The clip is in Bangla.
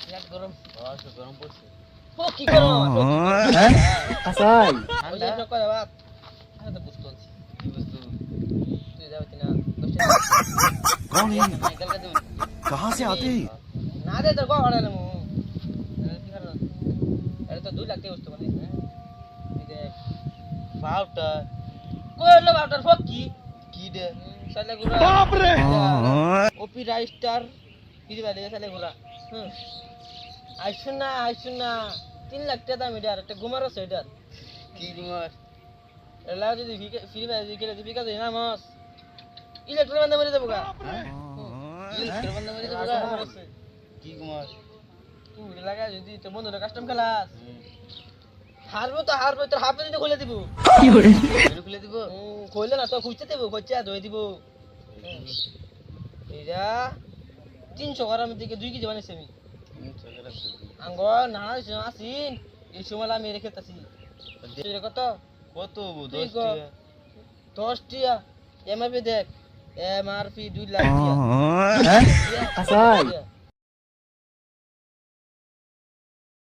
বিরাট গরম গরম পড়ছে ও কি গরম হ্যাঁ আসাই ওই যে সকাল বাদ আমি তো বুঝতে পারছি কি বস্তু তুই যাও না 10 कौन है ये? টাকা দেব कहाँ से आते हैं? না দে তোর কো হড়ালে মু কি করব এটা তো 2 লাখ টাকা বস্তু বানিস না এই যে পাউডার কইলো বাটার ফক কি দে সালে গুরা बाप रे ওপি রাইস্টার কি দিবা দে সালে গুরা আইসুন না 3 লাখ টাকা দাম এটা আর একটা ঘুমারো সেটার কি তোমার এলা যদি ফ্রি ভাই যদি খেলে দিবি কাজে না মাস ইলেকট্রিক বান্দা মরে যাবো গা ইলেকট্রিক বন্ধ করে দেবো কি কুমার তুই লাগা যদি তো বন্ধুরা কাস্টম খেলাস হারবো তোর হাফ দিতে খুলে দিব এটা খুলে দিব খুললে না তো খুঁজতে দেবো খুঁজছে ধুয়ে দিব এইটা 300 গ্রামের দিকে 2 কেজি বানাইছি আমি আঙ্গ না আসিন এই সময় আমি রেখে তাছি কত কত তুই 10 টাকা 10 টিয়া এমআরপি দেখ এমআরপি 2 লাখ হ্যাঁ আসাই টিয়া